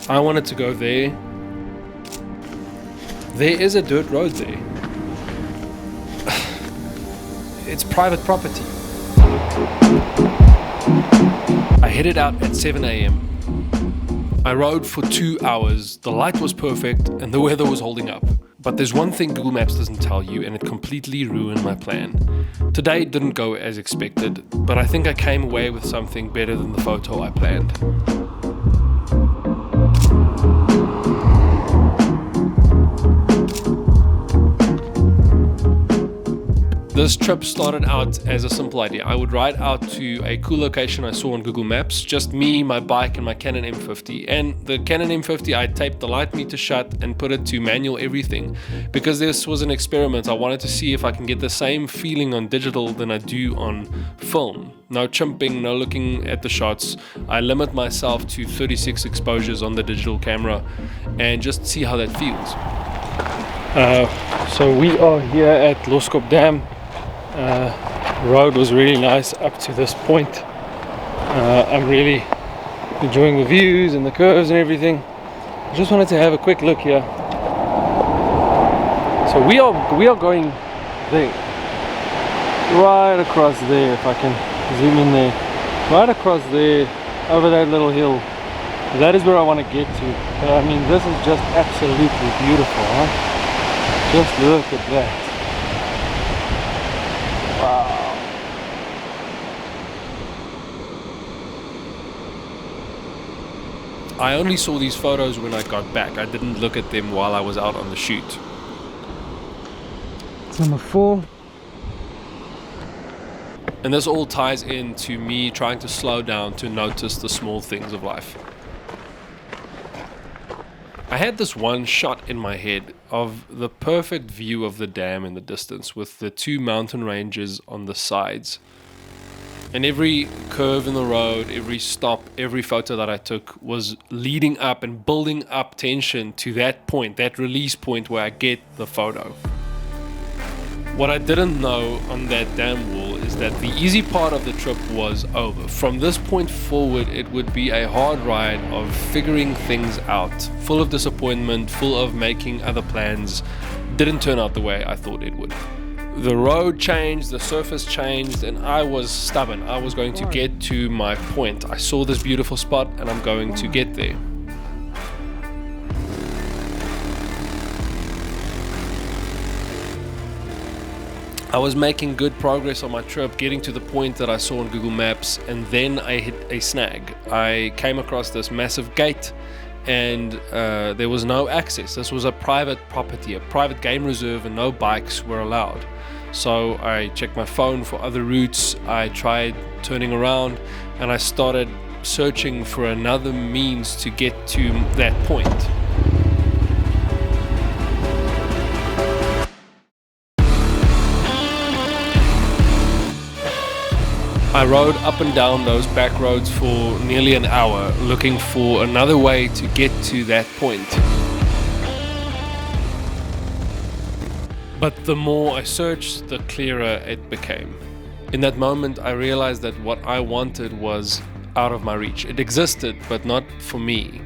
I wanted to go there. There is a dirt road there. It's private property. I headed out at 7 a.m. I rode for 2 hours. The light was perfect and the weather was holding up. But there's one thing Google Maps doesn't tell you, and it completely ruined my plan. Today didn't go as expected, but I think I came away with something better than the photo I planned. This trip started out as a simple idea. I would ride out to a cool location I saw on Google Maps, just me, my bike, and my Canon M50. And the Canon M50, I taped the light meter shut and put it to manual everything. Because this was an experiment, I wanted to see if I can get the same feeling on digital than I do on film. No chimping, no looking at the shots. I limit myself to 36 exposures on the digital camera and just see how that feels. So we are here at Loskop Dam. Road was really nice up to this point. I'm really enjoying the views and the curves and everything. I just wanted to have a quick look here. So we are going there, right across there. If I can zoom in there, right across there, over that little hill. That is where I want to get to. I mean, this is just absolutely beautiful, huh? Just look at that. Wow. I only saw these photos when I got back. I didn't look at them while I was out on the shoot. Number 4. And this all ties into me trying to slow down to notice the small things of life. I had this one shot in my head of the perfect view of the dam in the distance with the 2 mountain ranges on the sides. And every curve in the road, every stop, every photo that I took was leading up and building up tension to that point, that release point where I get the photo. What I didn't know on that dam wall is that the easy part of the trip was over. From this point forward, it would be a hard ride of figuring things out, full of disappointment, full of making other plans. Didn't turn out the way I thought it would. The road changed, the surface changed, and I was stubborn. I was going to get to my point. I saw this beautiful spot and I'm going to get there. I was making good progress on my trip, getting to the point that I saw on Google Maps, and then I hit a snag. I came across this massive gate and there was no access. This was a private property, a private game reserve, and no bikes were allowed. So I checked my phone for other routes. I tried turning around and I started searching for another means to get to that point. I rode up and down those back roads for nearly an hour looking for another way to get to that point. But the more I searched, the clearer it became. In that moment, I realized that what I wanted was out of my reach. It existed, but not for me.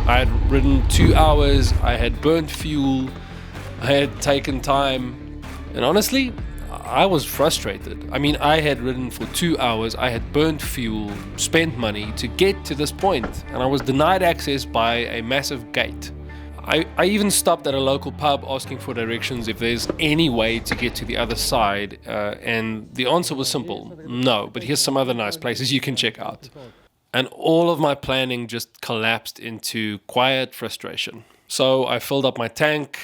I had ridden 2 hours, I had burnt fuel, I had taken time, and honestly, I was frustrated. I mean, I had ridden for 2 hours, I had burnt fuel, spent money to get to this point, and I was denied access by a massive gate. I even stopped at a local pub asking for directions if there's any way to get to the other side, and the answer was simple, no, but here's some other nice places you can check out. And all of my planning just collapsed into quiet frustration. So I filled up my tank,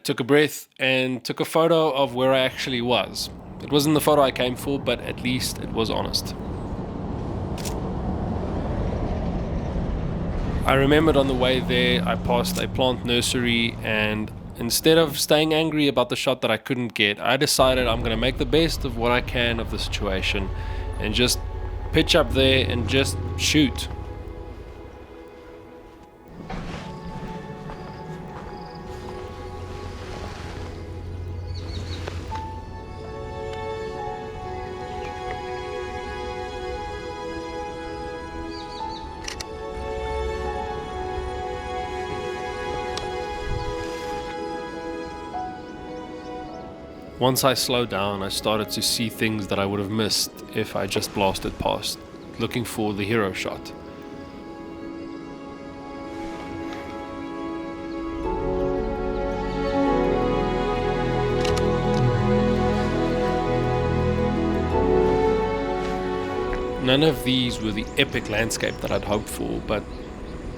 took a breath, and took a photo of where I actually was. It wasn't the photo I came for, but at least it was honest. I remembered on the way there, I passed a plant nursery, and instead of staying angry about the shot that I couldn't get, I decided I'm going to make the best of what I can of the situation and just pitch up there and just shoot. Once I slowed down, I started to see things that I would have missed if I just blasted past, looking for the hero shot. None of these were the epic landscape that I'd hoped for, but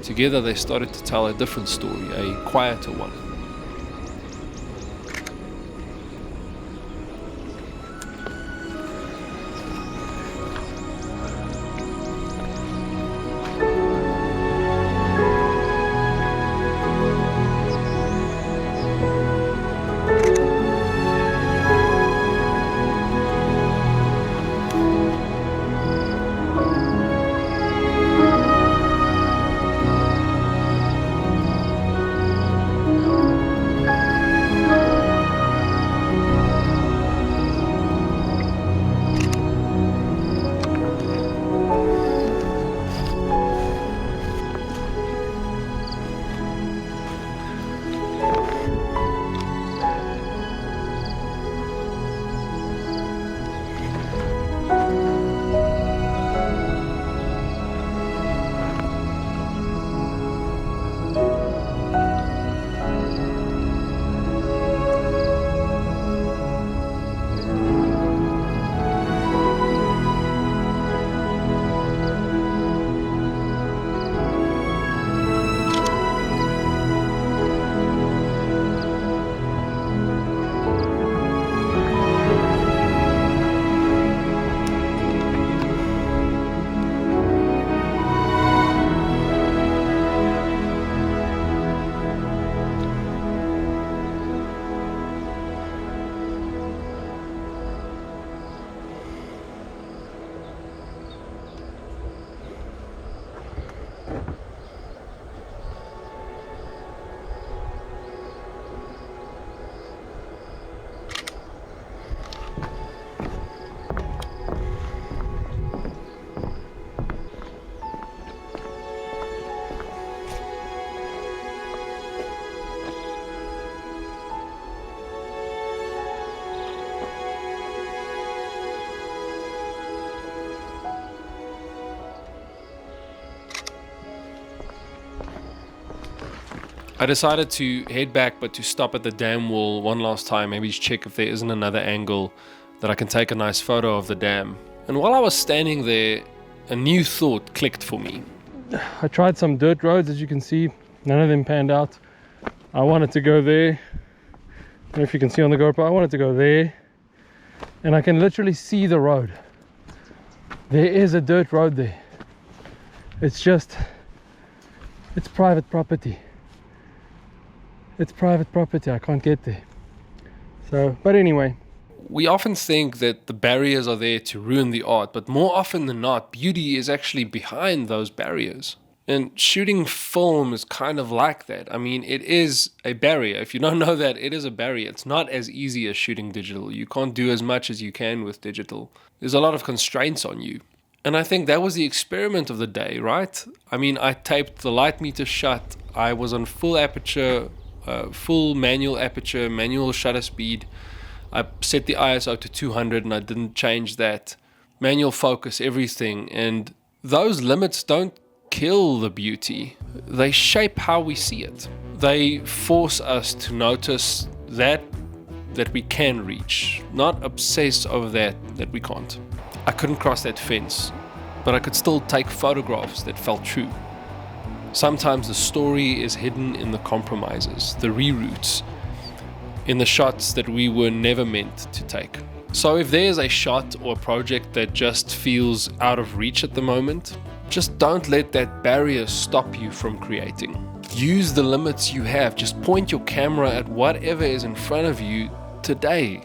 together they started to tell a different story, a quieter one. I decided to head back, but to stop at the dam wall one last time, maybe check if there isn't another angle that I can take a nice photo of the dam. And while I was standing there, a new thought clicked for me. I tried some dirt roads, as you can see, none of them panned out. I wanted to go there. I don't know if you can see on the GoPro, I wanted to go there. And I can literally see the road. There is a dirt road there. It's private property. It's private property, I can't get there. But anyway. We often think that the barriers are there to ruin the art, but more often than not, beauty is actually behind those barriers. And shooting film is kind of like that. I mean, it is a barrier. If you don't know that, it is a barrier. It's not as easy as shooting digital. You can't do as much as you can with digital. There's a lot of constraints on you. And I think that was the experiment of the day, right? I mean, I taped the light meter shut. I was on full aperture, full manual aperture, manual shutter speed. I set the ISO to 200 and I didn't change that. Manual focus, everything. And those limits don't kill the beauty. They shape how we see it. They force us to notice that we can reach, not obsess over that we can't. I couldn't cross that fence, but I could still take photographs that felt true. Sometimes the story is hidden in the compromises, the reroutes, in the shots that we were never meant to take. So if there's a shot or a project that just feels out of reach at the moment, just don't let that barrier stop you from creating. Use the limits you have. Just point your camera at whatever is in front of you today.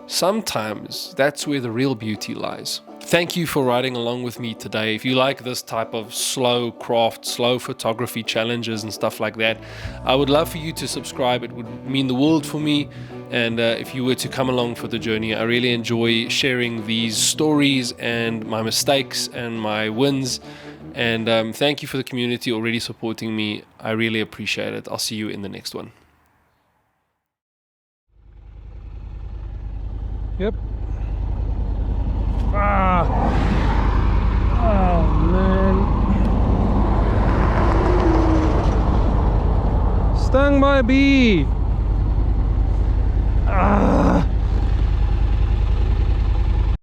Sometimes that's where the real beauty lies. Thank you for riding along with me today. If you like this type of slow craft, slow photography challenges and stuff like that, I would love for you to subscribe. It would mean the world for me. And if you were to come along for the journey, I really enjoy sharing these stories and my mistakes and my wins. And thank you for the community already supporting me. I really appreciate it. I'll see you in the next one. Yep. Ah. Oh man. Stung by a bee. Ah.